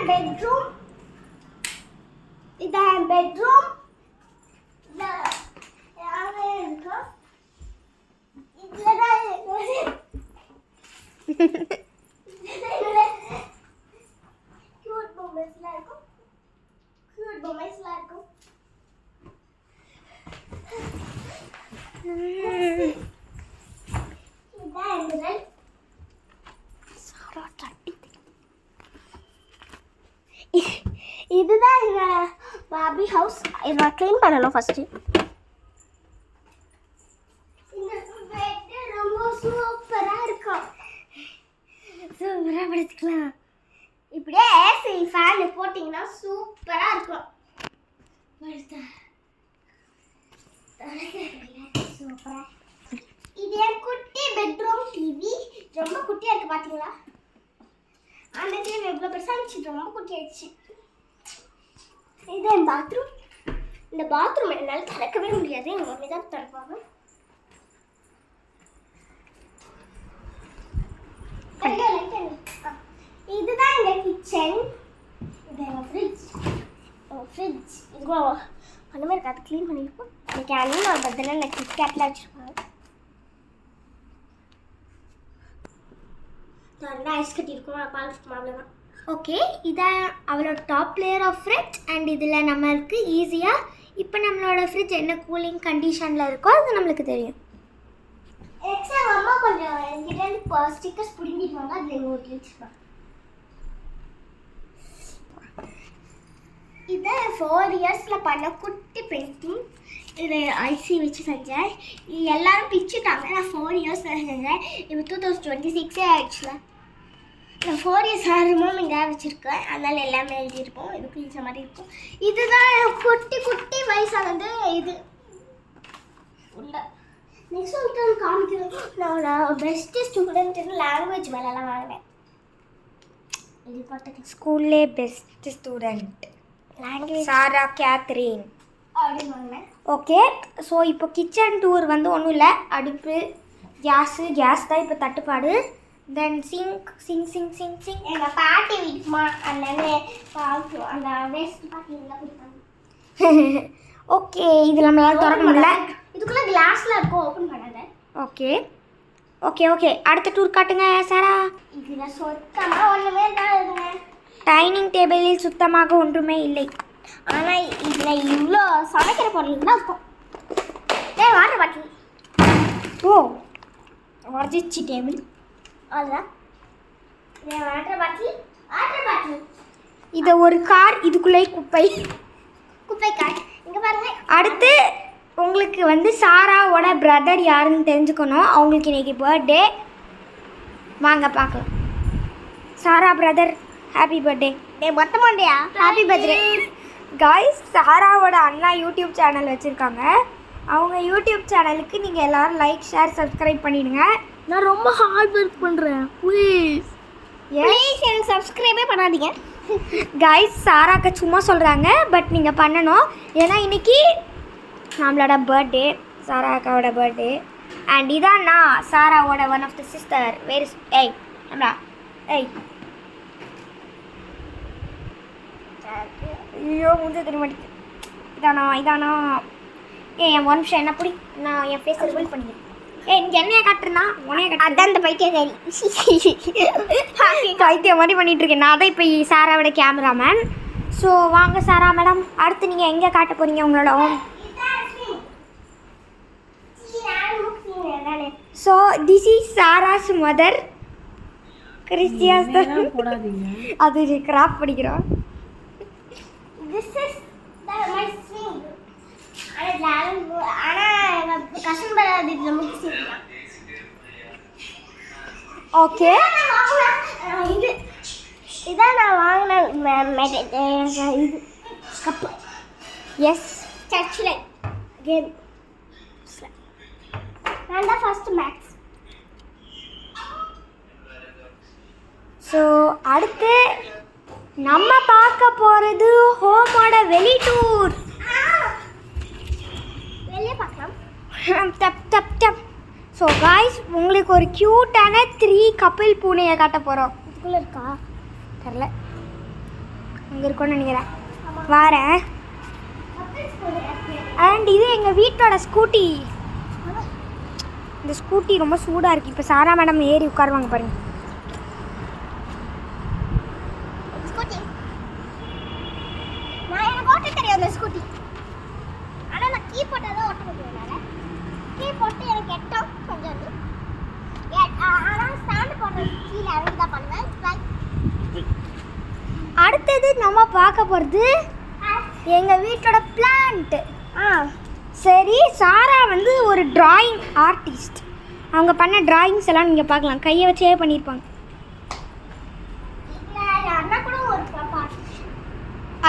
Bedroom. இதான் bedroom. Cute பொம்மைஸ்லாம் இருக்கும். இதுதான் எங்க பாபி ஹவுஸ். இதை நான் க்ளீன் பண்ணணும் ஃபர்ஸ்ட். இந்த பெட் ரொம்ப சூப்பரா இருக்கும். சூப்பரா படுத்துக்கலாம். இப்படியே ஏசி ஃபேன் போட்டிங்கன்னா சூப்பரா இருக்கும். சூப்பரா. இது என் குட்டி பெட்ரூம் டிவி. ரொம்ப குட்டியா இருக்கு பாத்தீங்களா? அந்த டிவி எவ்வளவு பெருசா இருந்துச்சு, ரொம்ப குட்டியாயிடுச்சு. இது என் பாத்ரூம். இந்த பாத்ரூம் என்னால திறக்கவே முடியாது, எங்க மம்மி தான் திறப்பாங்க. இதுதான் எங்க கிச்சன். இது எங்க ஃப்ரிட்ஜ். இதுக்குள்ள அந்த மாதிரி அதை க்ளீன் பண்ணியிருப்போம். இன்னைக்கு அண்ணன் பதில் இல்லை கிட்கேட்லாம் வச்சுருப்பாங்க. ஐஸ் கட்டியிருக்கோம், பால் அவ்வளோதான். ஓகே, இதான் அவளோட top layer of fridge. And இதில் நம்மளுக்கு ஈஸியாக இப்போ நம்மளோட ஃப்ரிட்ஜ் என்ன கூலிங் கண்டிஷனில் இருக்கோ அது நம்மளுக்கு தெரியும். எக்ஸ்ட்ரா அம்மா கொஞ்சம் என்கிட்ட ஸ்டிக்கர்ஸ் பிடிங்கிடுவாங்க, அதில் ஓட்டி வச்சுருப்பாங்க. இது 4 இயர்ஸில் பண்ண குட்டி பெயிண்டிங். இது ஐசி வச்சு செஞ்சேன். இது எல்லாரும் பிச்சுட்டாங்க. நான் 4 இயர்ஸில் செஞ்சேன். இப்போ 2026 ஆயிடுச்சுல. நான் 4 இயர்ஸ் ஆர்வமும் இங்கே வச்சுருக்கேன். அதனால் எல்லாமே எழுதியிருப்போம். இதுக்கு இந்த மாதிரி இருக்கும். இதுதான் குட்டி குட்டி வயசானது. இது உள்ள நெக்ஸ்ட் வந்து காமிக்கிறேன். நான் பெஸ்ட்டு ஸ்டூடெண்ட்டுன்னு லாங்குவேஜ் மேலெல்லாம் வாங்கினேன். இது போட்டு ஸ்கூல்லே பெஸ்ட் ஸ்டூடெண்ட் லாங்குவேஜ் சாரா கேத்ரின் அப்படின்னு வாங்கினேன். ஓகே, ஸோ இப்போ கிச்சன் டூர் வந்து ஒன்றும் இல்லை. அடுப்பு, கேஸ் தான் இப்போ தட்டுப்பாடு. தென் சிங்க். எங்கள் பாட்டி வீட்டுமா அந்த அந்த வேஸ்ட் பாட்டிலாம் கொடுத்தாங்க. ஓகே, இது நம்மளால திறக்க முடியல. இதுக்குள்ளே கிளாஸில் இருக்கும், ஓப்பன் பண்ணாத. ஓகே அடுத்த டூர் காட்டுங்க சாரா. இதில் சுத்தமாக ஒன்றுமே இருக்காதுங்க. டைனிங் டேபிளில் சுத்தமாக ஒன்றுமே இல்லை. ஆனால் இதில் இவ்வளோ சமைக்கிற பொருள் தான் இருக்கும். Water bottle. ஓ, உடச்சிச்சு டேபிள். அதுதான் வாட்டர் பாட்டில். இதை ஒரு கார், இதுக்குள்ளே குப்பை கார். இங்கே பாருங்க. அடுத்து உங்களுக்கு வந்து சாராவோட பிரதர் யாருன்னு தெரிஞ்சுக்கணும். அவங்களுக்கு இன்னைக்கு பர்த்டே. வாங்க பார்க்கலாம். Sara brother happy birthday. மொத்தமாண்டியா ஹாப்பி பர்த்டே காய்ஸ். சாராவோட அண்ணா யூடியூப் சேனல் வச்சுருக்காங்க. அவங்க யூடியூப் சேனலுக்கு நீங்கள் எல்லோரும் லைக், ஷேர், சப்ஸ்கிரைப் பண்ணிவிடுங்க. நான் ரொம்ப ஹார்ட் ஒர்க் பண்ணுறேன். ப்ளீஸ் எனக்கு சப்ஸ்கிரைபே பண்ணாதீங்க காய்ஸ். சாராக்கு சும்மா சொல்கிறாங்க, பட் நீங்கள் பண்ணணும். ஏன்னா இன்றைக்கி நம்மளோட பர்த்டே, சாராக்காவோட பர்த்டே. அண்ட் இதான் நான் சாராவோட ஒன் ஆஃப் த சிஸ்டர். வேறு ஐயோ முந்தைய தெரிய மாட்டேங்குது. இதானா என் 1 நிமிஷம் என்ன பிடி, நான் என் ஃபேஸ் ரிவீல் பண்ணிக்கிறேன். இங்கே என்னைய காட்டுறா, உனைய காட்டு. அதான் இந்த பைத்தியம் பைத்தியம் மாதிரி பண்ணிகிட்டு இருக்கேன். நான் தான் இப்போ சாராவோட கேமராமேன். ஸோ வாங்க சாரா மேடம், அடுத்து நீங்கள் எங்கே காட்ட போகிறீங்க உங்களோட home? So this is Sara's mother கிறிஸ்டியாஸ். அது கிராஃப்ட் படிக்கிறோம். This is my swing. ஆனால் கஷ்டப்படாது. இதில் முடிச்சுக்கலாம். ஓகே, இதான் நான் வாங்கின இது கப்பு. எஸ், சர்ச்சில் கேம். நான் தான் ஃபர்ஸ்ட் மேக்ஸ். ஸோ அடுத்து நம்ம பார்க்க போகிறது ஹோமோட வெளி டூர். வெளியே பார்க்கலாம். டப். ஸோ காய்ஸ், உங்களுக்கு ஒரு க்யூட்டான 3 கப்பிள் பூனையை காட்ட போகிறோம். இதுக்குள்ளே இருக்கா தெரில. அங்கே இருக்கும்னு நினைக்கிறேன். வரேன். அண்ட் இது எங்கள் வீட்டோட ஸ்கூட்டி. இந்த ஸ்கூட்டி ரொம்ப சூடாக இருக்குது. இப்போ சாரா மேடம் ஏறி உட்காருவாங்க பாருங்க. ஸ்கூட்டி நான் எனக்கு ஓட்ட தெரியும் அந்த ஸ்கூட்டி. ஆனால் நான் கீ போட்டால் தான் ஓட்ட முடியும். கீ போட்டு எனக்கு எட்டும் கொஞ்சம் ஆனால் ஸ்டாண்டு போடுறது கீழே இறங்கி தான் பண்ணுவேன். அடுத்தது நம்ம பார்க்க போகிறது எங்கள் வீட்டோட பிளான்ட்டு. சரி, சாரா வந்து ஒரு டிராயிங் ஆர்டிஸ்ட். அவங்க பண்ண டிராயிங்ஸ் எல்லாம் நீங்கள் பார்க்கலாம். கையை வச்சே பண்ணியிருப்பாங்க.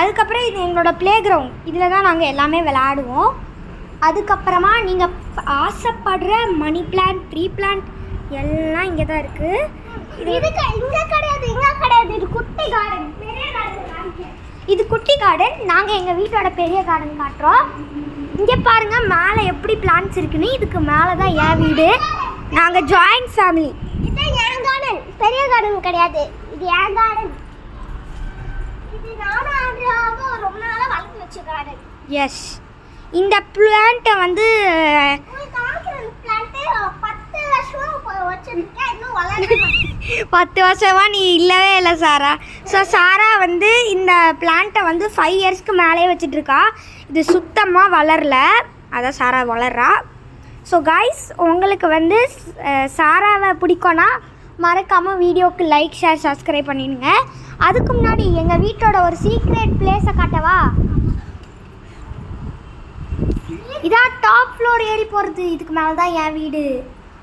அதுக்கப்புறம் இது எங்களோட ப்ளே கிரவுண்ட். இதில் தான் நாங்கள் எல்லாமே விளையாடுவோம். அதுக்கப்புறமா நீங்கள் ஆசைப்படுற மணி பிளான்ட், ட்ரீ பிளான்ட் எல்லாம் இங்கே தான் இருக்குது. இங்கே கிடையாது, இங்கே கிடையாது. இது குட்டி கார்டன், பெரிய கார்டன். இது குட்டி கார்டன். நாங்கள் எங்கள் வீட்டோட பெரிய கார்டன் காட்டுறோம். இங்கே பாருங்கள் மேலே எப்படி பிளான்ட்ஸ் இருக்குன்னு. இதுக்கு மேலே தான் என் வீடு. நாங்கள் ஜாயிண்ட் ஃபேமிலி. இதுதான் என் கார்டன், பெரிய கார்டன் கிடையாது. இது என் கார்டன். இது நானும் ஆண்ட்ராவும் ரொம்ப நாளாக வளர்த்து வச்ச கார்டன். எஸ், இந்த பிளான்ட்டை வந்து உங்களுக்கு காமிக்கிற பிளான்ட்டு 10 வருஷமா வச்சிருக்கேன். இன்னும் வளரவே 10 வருஷமா நீ இல்லவே இல்லை சாரா. ஸோ சாரா வந்து இந்த பிளான்ட்டை வந்து 5 இயர்ஸ்க்கு மேலே வச்சிட்ருக்கா. இது சுத்தமாக வளரல, அதான் சாரா வளர்றா. ஸோ காய்ஸ், உங்களுக்கு வந்து சாராவை பிடிக்கும்னா மறக்காமல் வீடியோவுக்கு லைக், ஷேர், சப்ஸ்கிரைப் பண்ணிடுங்க. அதுக்கு முன்னாடி எங்கள் வீட்டோட ஒரு சீக்ரெட் பிளேஸை காட்டவா? இதான் டாப் ஃப்ளோர் ஏறி போகிறது. இதுக்கு மேலே தான் என் வீடு.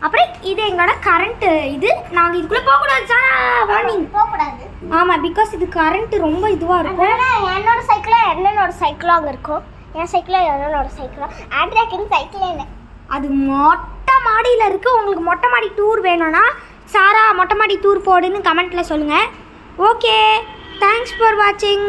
அப்புறம் இது எங்களோட கரண்ட்டு. இது நாங்கள் இதுக்குள்ளே போகக்கூடாது சாரா, வார்னிங். போகக்கூடாது. ஆமாம், பிகாஸ் இது கரண்ட்டு ரொம்ப இதுவாக இருக்கும். என்னோட சைக்கிளும் என்னோட சைக்கிளும் அங்கே இருக்கும். என் சைக்கிளும் என்னோட சைக்கிளும். ஆண்ட்ராக்கின் சைக்கிளே இல்லை. அது மொட்டை மாடியில் இருக்குது. உங்களுக்கு மொட்டை மாடி டூர் வேணும்னா சாரா மொட்டை மாடி டூர் போடுன்னு கமெண்ட்டில் சொல்லுங்கள். ஓகே, தேங்க்ஸ் ஃபார் வாட்சிங்.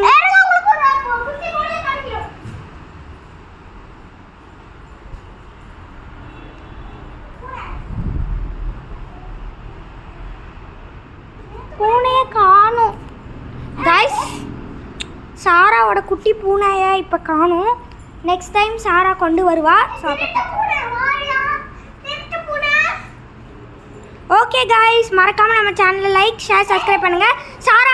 பூனையை காணும் கைஸ். சாராவோட குட்டி பூனையை இப்போ காணும். நெக்ஸ்ட் டைம் சாரா கொண்டு வருவா. ஓகே கைஸ், மறக்காமல் நம்ம சேனலை லைக், ஷேர், சப்ஸ்கிரைப் பண்ணுங்கள். சாரா